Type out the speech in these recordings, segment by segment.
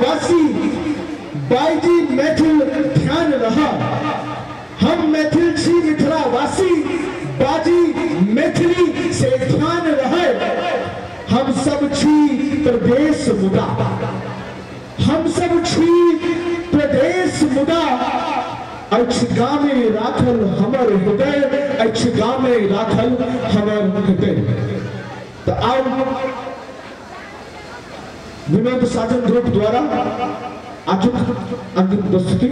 वासी बाईजी मैथिल ध्यान रहा। हम मैथिल छी मिथिला वासी बाजी मैथिली से ध्यान रहे। हम सब छी प्रदेश मुदा, हम सब छी प्रदेश मुदा, अच्छ गामे राखल हमर हृदय, अच्छ गामे राखल हमर हृदय। तो आओ विनोद साजन ग्रुप द्वारा आजुक अंतिम प्रस्तुति।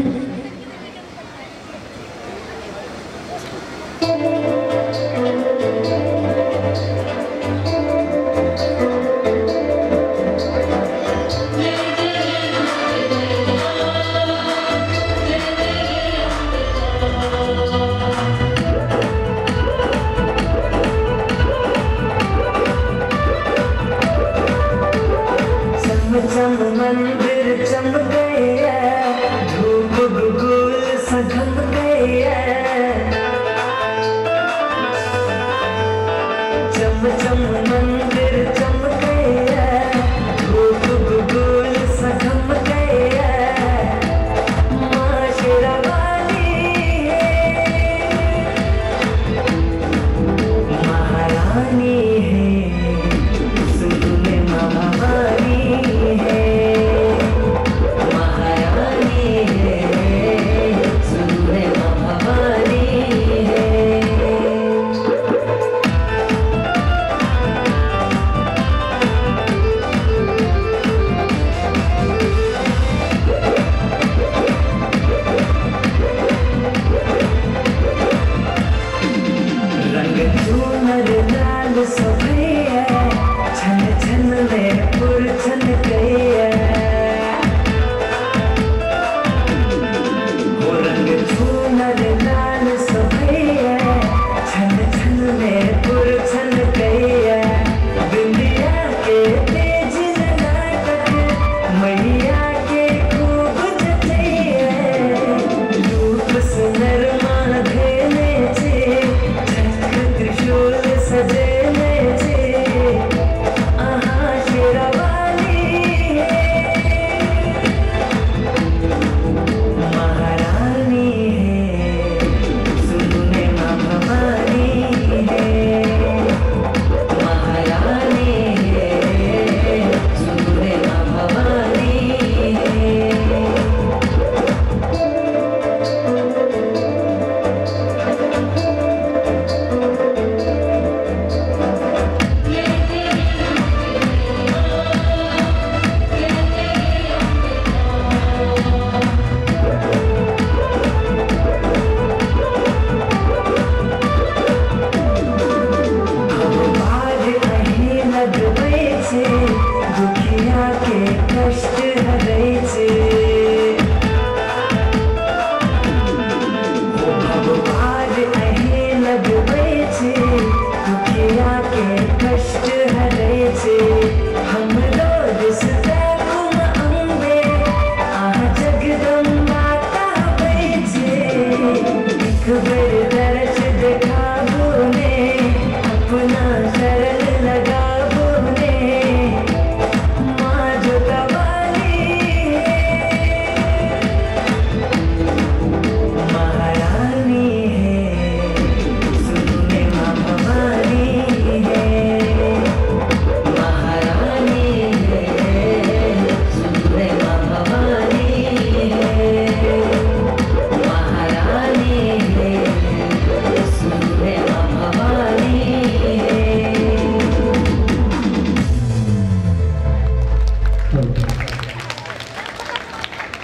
मंदिर चमक गए, धूप गुगुल सधम गए, चम चम मंदिर चमक गए, धूप गुगुल सधम गए। माँ शेरावाली महारानी है, सुन में माँ भवानी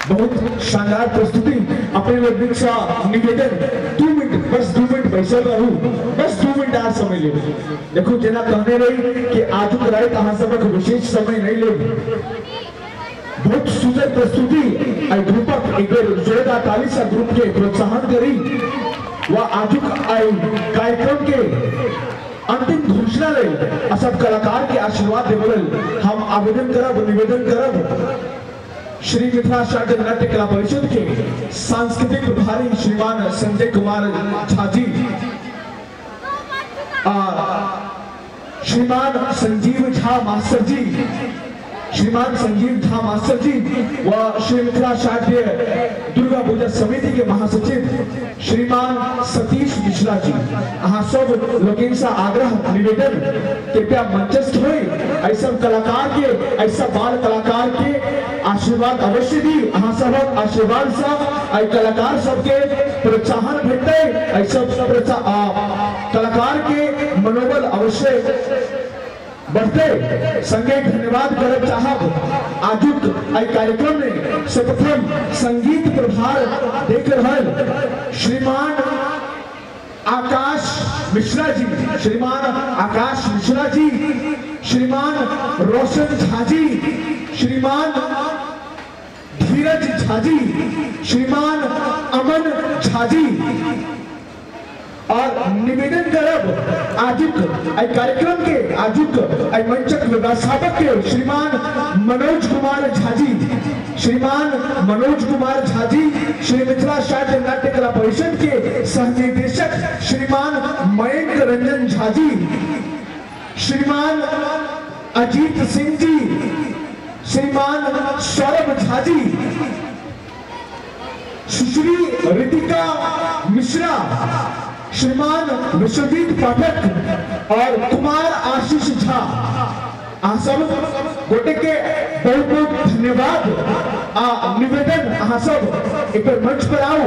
बहुत शानदार प्रस्तुति। अपने लोग निवेदन 2 मिनट, बस 2 मिनट बैसल रहू, बस 2 मिनट आज समय ले। देखो जना कहने रही कि आज रात अहाँ सबक विशेष समय नहीं ले। बहुत सुंदर प्रस्तुति आई ग्रुपक एक बेर जोरदार ताली से ग्रुप के प्रोत्साहन करी। वह आजुक आई कार्यक्रम के अंतिम घोषणा ले सब कलाकार के आशीर्वाद देवल हम आवेदन करब, निवेदन करब श्री मिथिला शारदीय नाट्य कला परिषद के सांस्कृतिक प्रभारी श्रीमान संजय कुमार झा जी, श्रीमान संजीव झा मास्टर जी, श्रीमान संजीव झा मास्टर जी व श्री मिथिला शारदीय दुर्गा पूजा समिति के महासचिव श्रीमान सतीश मिश्रा जी, अहाँ सब लोगन से आग्रह निवेदन कृपया मंचस्थ हुए ऐसा कलाकार के, ऐसा बाल कलाकार के आशीर्वाद अवश्य दी। अहाँ सबक आशीर्वाद से आई कलाकार सबके प्रोत्साहन भेटते, ऐसा कलाकार के मनोबल अवश्य बढ़ते। संगे धन्यवाद करब चाहब आजुक आई कार्यक्रम में सर्वप्रथम संगीत प्रभार देख रहल श्रीमान आकाश मिश्रा जी, श्रीमान आकाश मिश्रा जी, श्रीमान रोशन झा जी, श्रीमान धीरज झा जी, श्रीमान अमन झा जी और निवेदन करब आजुक कार्यक्रम के आजुक मंचक व्यवस्थापक के श्रीमान मनोज कुमार झा जी, श्रीमान मनोज कुमार झा जी, श्री मिथिला शारदीय नाट्य कला परिषद के सह निदेशक श्रीमान मयंक रंजन झा जी, श्रीमान अजीत सिंह जी, श्रीमान सौरभ झा जी, सुश्री रितिका मिश्रा, श्रीमान विश्वजीत पाठक और कुमार आशीष झा, आप सब गोटे के बहुत बहुत धन्यवाद। निवेदन अहाँ सब एक बार मंच पर आओ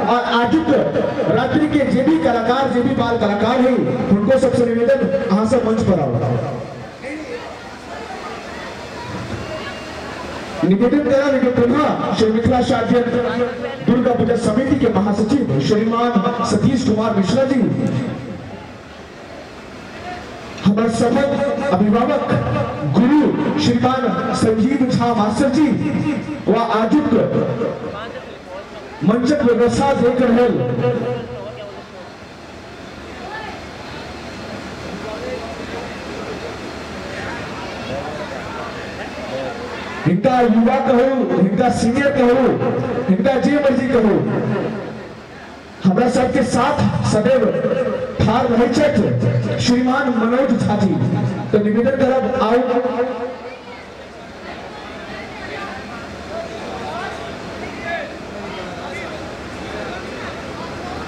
और आजुक रात्रि के जे भी कलाकार, जे भी बाल कलाकार है उनको सबसे निवेदन अहाँ सब मंच पर आओ। निवेदन करा पुनः श्री मिथिला शारदीय दुर्गा पूजा समिति के महासचिव श्रीमान सतीश कुमार मिश्रा जी, हमारे सफल अभिभावक गुरु श्रीमान संजीव झा मास्टर जी व आजुक मंचक व्यवस्था देकर है इनका युवा कहो, इनका सीनियर कहो, इनका जे मर्जी कहो, हमारा सबके साथ सदैव ठार रहे छथि श्रीमान मनोज झा जी। तो निवेदन करब आओ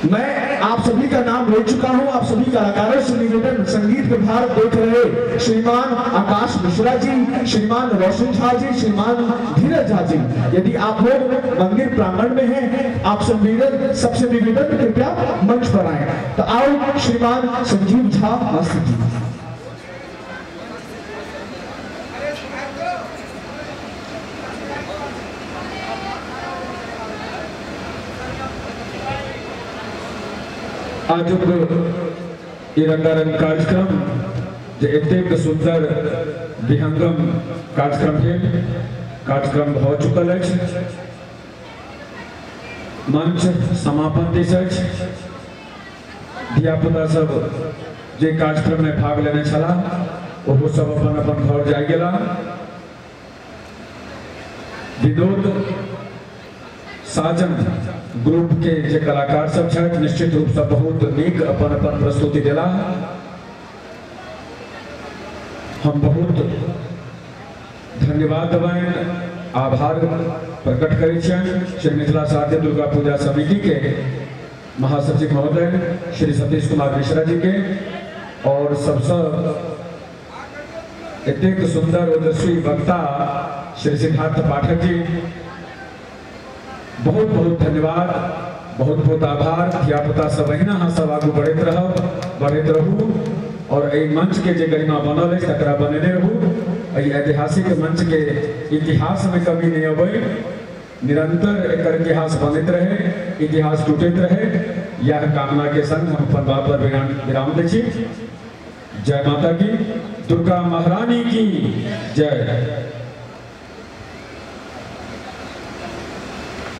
मैं आप सभी का नाम ले चुका हूं। आप सभी कलाकारों से निवेदन संगीत विभाग देख रहे श्रीमान आकाश मिश्रा जी, श्रीमान रोशन झा जी, श्रीमान धीरज झा जी, यदि आप लोग मंदिर प्रांगण में हैं, आप सबसे निवेदन कृपया मंच पर आए। तो आओ श्रीमान संजीव झा मास्टर जी। आज ये रंगारंग कार्यक्रम जो एतेक सुंदर विहंगम कार्यक्रम है, कार्यक्रम हो चुकल है, मंच समापन दिस धियापुता सब जे कार्यक्रम में भाग लेने छला वो सब अपन अपन घर जा गेला। विनोद साजन ग्रुप के जे कलाकार सब छथि निश्चित रूप से बहुत नीक अपन अपन प्रस्तुति देला। हम बहुत धन्यवाद देबनि, आभार प्रकट करै छियनि श्री मिथिला शारदीय दुर्गा पूजा समिति के महासचिव महोदय श्री सतीश कुमार मिश्रा जी के और सबसे एतेक सुंदर ओजस्वी वक्ता श्री सिद्धार्थ पाठक जी, बहुत बहुत धन्यवाद, बहुत बहुत आभार। धियापुता सब अहिना हाँ सब आगू बढ़त रहू और ए मंच के जे गरिमा बनल है तकरा बनेने रहू। ऐतिहासिक मंच के इतिहास में कमी नहीं अबै, निरंतर एकर इतिहास बनत रहे, इतिहास टूटत रहे, यह कामना के संग हम अपन बात पर विराम दै छी। जय माता की, दुर्गा महारानी की जय।